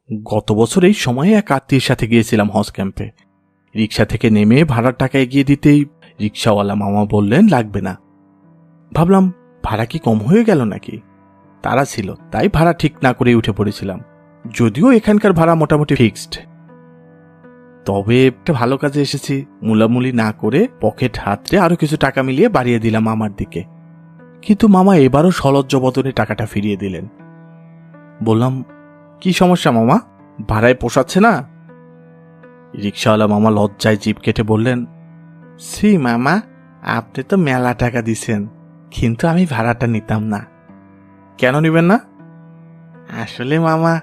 গত বছর এই সময়ে এক আত্মীয়ের সাথে গিয়েছিলাম হজ ক্যাম্পে। রিক্সা থেকে নেমে ভাড়ার টাকা এগিয়ে দিতেই রিক্সাওয়ালা মামা বললেন লাগবে না। ভাবলাম ভাড়া কি কম হয়ে গেল নাকি। তারা ছিল তাই ভাড়া ঠিক না করে উঠে পড়েছিলাম, যদিও এখানকার ভাড়া মোটামুটি ফিক্সড। তবে একটা ভালো কাজে এসেছি, মুলামুলি না করে পকেট হাতড়ে আরো কিছু টাকা মিলিয়ে বাড়িয়ে দিলাম মামার দিকে। কিন্তু মামা এবারও সলজ্জ বদনে টাকাটা ফিরিয়ে দিলেন। বললাম, কি সমস্যা মামা, ভাড়ায় পোষাচ্ছে না? রিক্সাওয়ালা মামা লজ্জায় জিভ কেটে বললেন, সি মামা, আপনি তো মেলা টাকা দিছেন, কিন্তু আমি ভাড়াটা নিতাম না। কেন নিবেন না? আসলে মামা,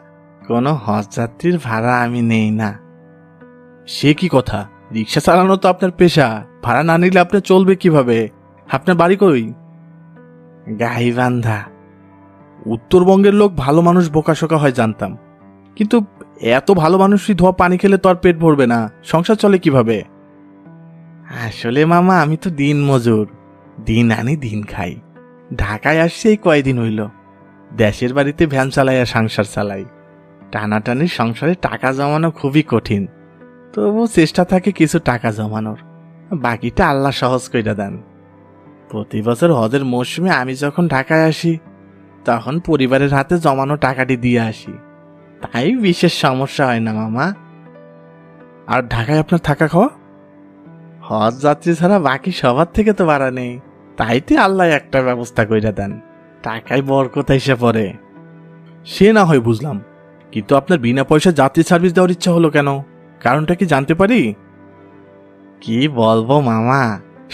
কোনো হজযাত্রীর ভাড়া আমি নেই না। সে কি কথা, রিক্সা চালানো তো আপনার পেশা, ভাড়া না নিলে আপনার চলবে কিভাবে? আপনার বাড়ি কই? গাইবান্ধা। উত্তরবঙ্গের লোক ভালো মানুষ বোকাশোকা হয় জানতাম, কিন্তু এত ভালো মানুষই ধোয়া পানি খেলে তো আর পেট ভরবে না, সংসার চলে কিভাবে? আসলে মামা, আমি তো দিন মজুর, দিন আনি দিন খাই। ঢাকায় আসছি এই কয়দিন হইল, দেশের বাড়িতে ভ্যান চালাই আর সংসার চালাই। টানাটানির সংসারে টাকা জমানো খুবই কঠিন, তবু চেষ্টা থাকে কিছু টাকা জমানোর, বাকিটা আল্লাহ সহজ কইরা দেন। প্রতি বছর হজের মৌসুমে আমি যখন ঢাকায় আসি, তখন পরিবারের হাতে জমানো টাকাটি দিয়ে আসি, তাই বিশেষ সমস্যা হয় না মামা। আর ঢাকায় আপনার থাকা খাওয়া? হজ যাত্রী ছাড়া বাকি সবার থেকে তো ভাড়া নেই, তাইতে আল্লাহ একটা ব্যবস্থা কইরা দেন, টাকায় বরকত এসে পড়ে। সে না হয় বুঝলাম, কিন্তু আপনার বিনা পয়সা যাত্রী সার্ভিস দেওয়ার ইচ্ছা হলো কেন? কারণটা কি জানতে পারি? কি বলবো মামা,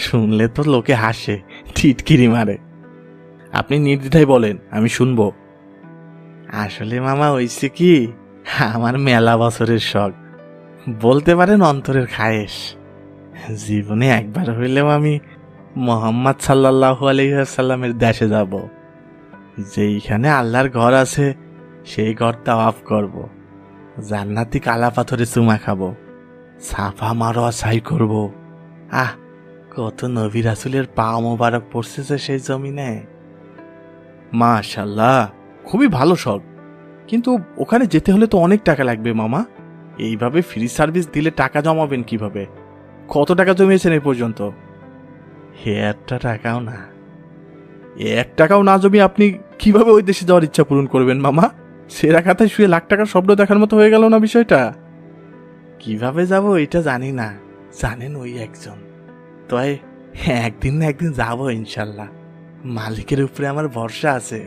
শুনলে তো লোকে হাসে, টিটকিরি মারে। আপনি নির্দ্বিধায় বলেন, আমি শুনবো। আসলে মামা হইছে কি, আমার মেলা বছরের শখ, বলতে পারেন অন্তরের খায়েশ। জীবনে একবার হইলেও আমি মোহাম্মদ সাল্লাল্লাহু আলাইহি ওয়াসাল্লামের দেশে যাব, যেইখানে আল্লাহর ঘর আছে, সেই ঘর তাওয়াফ করব, জান্নাতি কালা পাথরে চুমা খাবো, সাফা মারোয়া সাই করব। আহ, কত নবী রাসূলের পা মোবারক পড়ছে সেই জমিনে। মাশাআল্লাহ, খুবই ভালো শখ, কিন্তু ওখানে যেতে হলে তো অনেক টাকা লাগবে মামা। এইভাবে ফ্রি সার্ভিস দিলে টাকা জমাবেন কিভাবে? কত টাকা জমিয়েছেন এই পর্যন্ত? একটা টাকাও না। 1 টাকাও না জমিয়ে আপনি কিভাবে ওই দেশে যাওয়ার ইচ্ছা পূরণ করবেন মামা? সেরা খাতায় শুয়ে লাখ টাকার স্বপ্ন দেখার মতো হয়ে গেল না বিষয়টা? কিভাবে যাব এটা জানি না, জানেন ওই একজন। তাই একদিন না একদিন যাবো ইনশাল্লাহ, মালিকের উপরে আমার ভরসা আছে।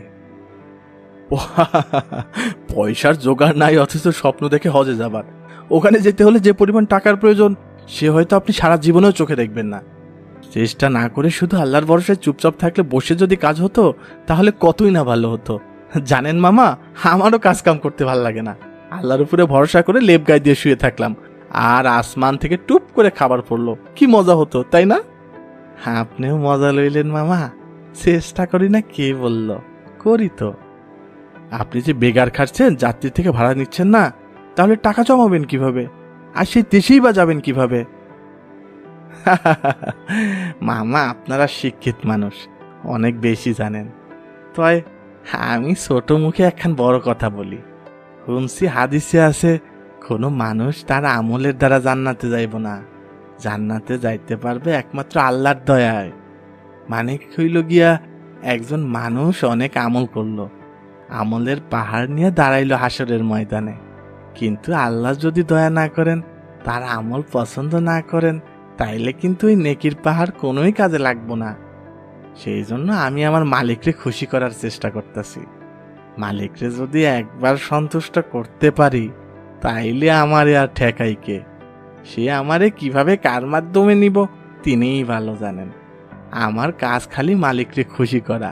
পয়সার জোগাড় নাই অথচ স্বপ্ন দেখে হজে যাবার। ওখানে যেতে হলে যে পরিমাণ টাকার প্রয়োজন, সে হয়তো আপনি সারা জীবনেও চোখে দেখবেন না। চেষ্টা না করে শুধু আল্লাহর ভরসায় চুপচাপ থাকলে, বসে যদি কাজ হতো, তাহলে কতই না ভালো হতো। জানেন মামা, আমারও কাজ কাম করতে ভালো লাগে না, আল্লাহর উপরে ভরসা করে লেপ গায়ে দিয়ে শুয়ে থাকলাম, আর আসমান থেকে টুপ করে খাবার পড়লো, কি মজা হতো, তাই না? আপনিও মজা লইলেন মামা, চেষ্টা করি না কে বলল, করি তো। আপনি যে বেগার খাচ্ছেন, যাত্রী থেকে ভাড়া নিচ্ছেন না, তাহলে টাকা জমাবেন কিভাবে? আর সেই দেশেই বা যাবেন কিভাবে? মামা, আপনারা শিক্ষিত মানুষ, অনেক বেশি জানেন। তাই আমি ছোট মুখে একখান বড় কথা বলি। শুনছি হাদিসে আছে, কোনো মানুষ তার আমলের দ্বারা জান্নাতে যাইব না, জান্নাতে যাইতে পারবে একমাত্র আল্লাহর দয়ায়। মানে হইল গিয়া, একজন মানুষ অনেক আমল করলো, আমলের পাহাড় নিয়ে দাঁড়াইলো হাসরের ময়দানে, কিন্তু আল্লাহ যদি দয়া না করেন, তার আমল পছন্দ না করেন, তাইলে কিন্তু ওই নেকির পাহাড় কোনোই কাজে লাগবো না। সেই জন্য আমি আমার মালিকরে খুশি করার চেষ্টা করতেছি। মালিকরে যদি একবার সন্তুষ্ট করতে পারি, তাইলে আমারে আর ঠেকাই কে? সে আমারে কিভাবে কার মাধ্যমে নিব, তিনিই ভালো জানেন। আমার কাজ খালি মালিকরে খুশি করা,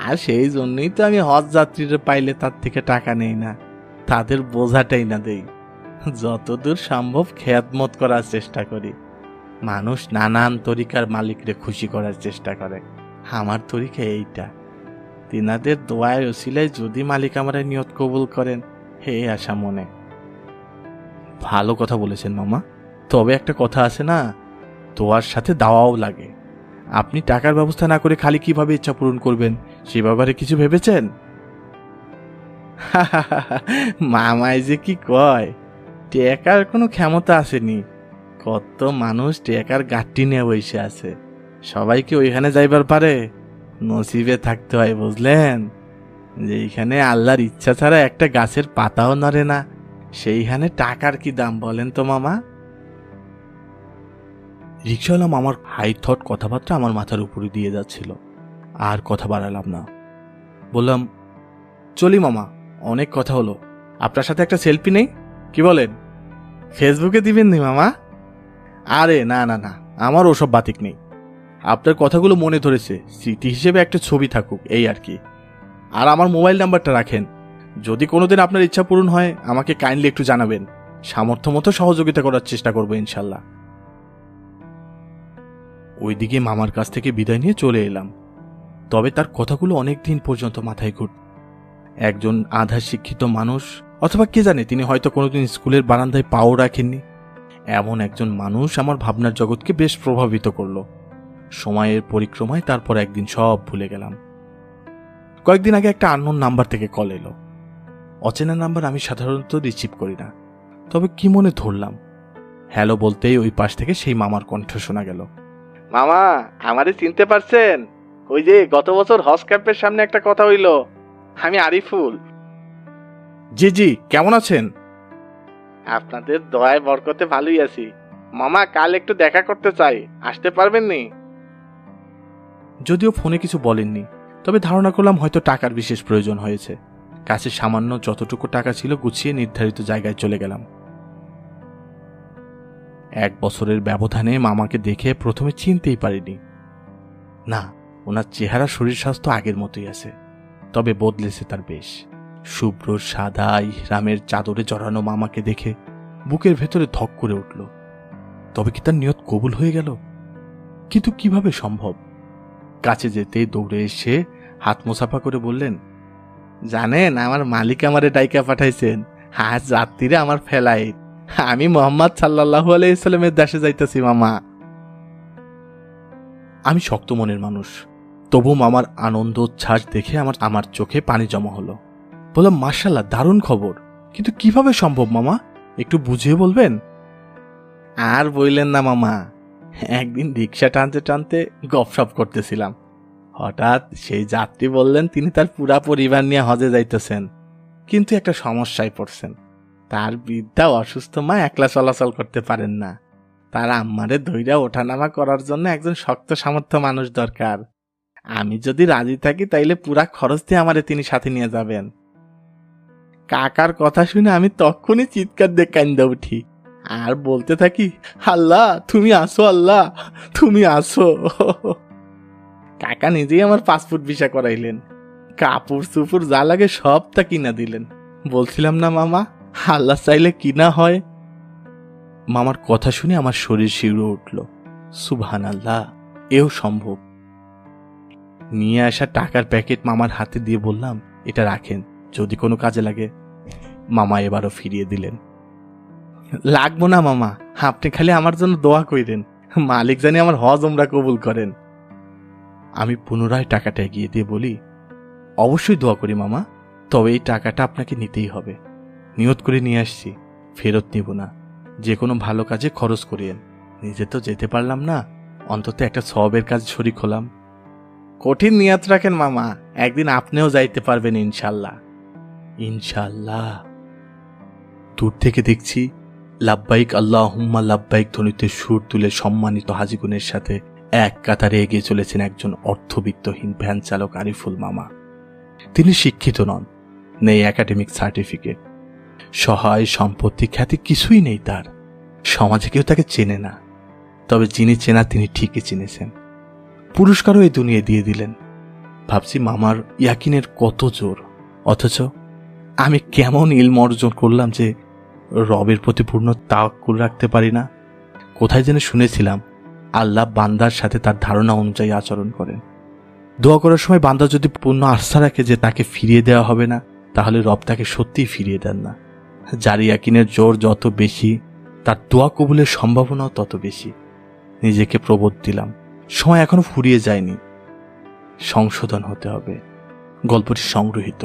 আর সেই জন্যই তো আমি হজ যাত্রীরা পাইলে তার থেকে টাকা নেই না, তাদের বোঝাটাই না দেই। যতদূর সম্ভব খেদমত করার চেষ্টা করি। মানুষ নানান তরিকার মালিকরে খুশি করার চেষ্টা করে, আমার তরিকা এইটা। তিনাদের দোয়ায় ওসিলায় যদি মালিক আমার নিয়ত কবুল করেন, হে আশা মনে। ভালো কথা বলেছেন মামা, তবে একটা কথা আছে না, দোয়ার সাথে দাওয়াও লাগে। আপনি টাকার ব্যবস্থা না করে খালি কিভাবে ইচ্ছা পূরণ করবেন, সে ব্যাপারে কিছু ভেবেছেন? মামাই যে কি কয়, টেকার কোনো ক্ষমতা আসেনি। কত মানুষ টেকার গাঠটি নিয়ে বসে আছে, সবাইকে ওইখানে যাইবার পারে? নসিবে থাকতে হয়, বুঝলেন? যেইখানে আল্লাহর ইচ্ছা ছাড়া একটা গাছের পাতাও নড়ে না, সেইখানে টাকার কি দাম বলেন তো মামা? রিক্সাওয়ালা মামার হাই থট কথাবার্তা আমার মাথার উপরে দিয়ে যাচ্ছিল। আর কথা বাড়ালাম না, বললাম, চলি মামা, অনেক কথা হলো। আপনার সাথে একটা সেলফি নেই, কি বলেন? ফেসবুকে দিবেন নি মামা? আরে না না না, আমার ওসব বাতিক নেই। আপনার কথাগুলো মনে ধরেছে, স্মৃতি হিসেবে একটা ছবি থাকুক, এই আর কি। আর আমার মোবাইল নাম্বারটা রাখেন, যদি কোনোদিন আপনার ইচ্ছা পূরণ হয় আমাকে কাইন্ডলি একটু জানাবেন। সামর্থ্য মতো সহযোগিতা করার চেষ্টা করবো ইনশাল্লাহ। ওইদিকে মামার কাছ থেকে বিদায় নিয়ে চলে এলাম। তবে তার কথাগুলো অনেক দিন পর্যন্ত মাথায় ঘুরত। একজন আধা শিক্ষিত মানুষ, অথবা কে জানে তিনি হয়তো কোনোদিন স্কুলের বারান্দায় পাও রাখেননি, এমন একজন মানুষ আমার ভাবনার জগৎকে বেশ প্রভাবিত করল। সময়ের পরিক্রমায় তারপর একদিন সব ভুলে গেলাম। কয়েকদিন আগে একটা আননোন নাম্বার থেকে কল এলো। অচেনা নাম্বার আমি সাধারণত রিসিভ করি না, তবে কি মনে ধরলাম। হ্যালো বলতেই ওই পাশ থেকে সেই মামার কণ্ঠ শোনা গেল। মামা, আমারে চিনতে পারছেন? ওই যে গত বছর হজ ক্যাম্পের সামনে একটা কথা হইল, আমি আরিফুল। জি জি, কেমন আছেন? আপনাদের দয়ায় বরকতে ভালোই আছি মামা। কাল একটু দেখা করতে চাই, আসতে পারবেন নি? যদিও ফোনে কিছু বলেননি, তবে ধারণা করলাম হয়তো টাকার বিশেষ প্রয়োজন হয়েছে। কাছে সামান্য যতটুকু টাকা ছিল গুছিয়ে নির্ধারিত জায়গায় চলে গেলাম। 1 বছরের ব্যবধানে মামাকে দেখে প্রথমে চিনতেই পারিনি। না, ওনার চেহারা শরীর স্বাস্থ্য আগের মতোই আছে, তবে বদলেছে তার বেশ। শুভ্র সাদা ইহরামের চাদরে জড়ানো মামাকে দেখে বুকের ভেতরে ধক করে উঠল। তবে কি তার নিয়ত কবুল হয়ে গেল? কিন্তু কিভাবে সম্ভব? কাছে যেতেই দৌড়ে এসে হাত মোছাফা করে বললেন, জানেন আমার মালিক আমারে ডাইকা পাঠাইছেন, আজ রাত্রিরে আমার ফ্লাইট। আমি মোহাম্মদ সাল্লাল্লাহু আলাইহি সাল্লামের দেশে যাইতেছি মামা। আমি শক্ত মনের মানুষ, তবু মামার আনন্দ উচ্ছ্বাস দেখে আমার চোখে পানি জমা হলো। বললাম, মাশাআল্লাহ, দারুণ খবর, কিন্তু কিভাবে সম্ভব মামা, একটু বুঝিয়ে বলবেন? আর বললেন না মামা, একদিন রিক্সা টানতে টানতে গপসপ করতেছিলাম, হঠাৎ সেই যাত্রী বললেন তিনি তার পুরা পরিবার নিয়ে হজে যাইতেছেন, কিন্তু একটা সমস্যায় পড়ছেন। তার বৃদ্ধা অসুস্থ মা একলা চলাচল করতে পারেন না, তার আম্মারে ধইরা ওঠানামা করার জন্য একজন শক্ত সামর্থ্য মানুষ দরকার। আমি যদি রাজি থাকি তাইলে পুরা খরচ দিয়ে আমারে তিনি সাথে নিয়ে যাবেন। কাকার কথা শুনে আমি তখনই চিৎকার দিয়ে কান্দা উঠি আর বলতে থাকি, আল্লাহ তুমি আসো, আল্লাহ তুমি আসো। কাকা নিজেই আমার পাসপোর্ট ভিসা করাইলেন, কাপড় চুপুর যা লাগে সব তা কিনা দিলেন। বলছিলাম না মামা, আল্লাহ চাইলে কিনা হয়। মামার কথা শুনে আমার শরীর শিউরে উঠল। সুবহানাল্লাহ, এও সম্ভব। নিয়ে আসা টাকার প্যাকেট মামার হাতে দিয়ে বললাম, এটা রাখেন, যদি কোনো কাজে লাগে। মামা এবারও ফিরিয়ে দিলেন। লাগবো না মামা, আপনি খালি আমার জন্য দোয়া কইরেন, মালিক জানি আমার হজ উমরা কবুল করেন। আমি পুনরায় টাকাটা এগিয়ে দিয়ে বলি, অবশ্যই দোয়া করি মামা, তবে এই টাকাটা আপনাকে নিতেই হবে। নিয়ত করে নিয়ে আসছি, ফেরত নিব না। যে কোনো ভালো কাজে খরচ করিয়েন। নিজে তো যেতে পারলাম না, অন্তত একটা সওয়াবের কাজ শরীক হলাম। কঠিন নিয়ত রাখেন মামা, একদিন আপনিও যাইতে পারবেন ইনশাল্লাহ। ইনশাল্লাহ। দূর থেকে দেখছি লাব্বাইক আল্লাহুম্মা লাব্বাইক ধ্বনিতে সুর তুলে সম্মানিত হাজিগুনের সাথে এক কাতারে এগিয়ে চলেছেন একজন অর্থবিত্তহীন ভ্যান চালক আরিফুল মামা। তিনি শিক্ষিত নন, নেই একাডেমিক সার্টিফিকেট, সহায় সম্পত্তি খ্যাতি কিছুই নেই তার। সমাজে কেউ তাকে চেনে না, তবে যিনি চেনা তিনি ঠিকই চিনেছেন। পুরস্কারও এই দুনিয়ায় দিয়ে দিলেন। ভাবছি মামার ইয়াকিনের কত জোর, অথচ আমি কেমন ইলম অর্জন করলাম যে রবের প্রতি পূর্ণ তাওয়াক্কুল রাখতে পারি না। কোথায় যেন শুনেছিলাম, আল্লাহ বান্দার সাথে তার ধারণা অনুযায়ী আচরণ করেন। দোয়া করার সময় বান্দা যদি পূর্ণ আস্থা রাখে যে তাকে ফিরিয়ে দেওয়া হবে না, তাহলে রব তাকে সত্যিই ফিরিয়ে দেন না। যার ইয়াকিনের জোর যত বেশি, তার দোয়া কবুলের সম্ভাবনাও তত বেশি। নিজেকে প্রবোধ দিলাম, সময় এখনো ফুরিয়ে যায়নি, সংশোধন হতে হবে। গল্পটি সংগৃহীত।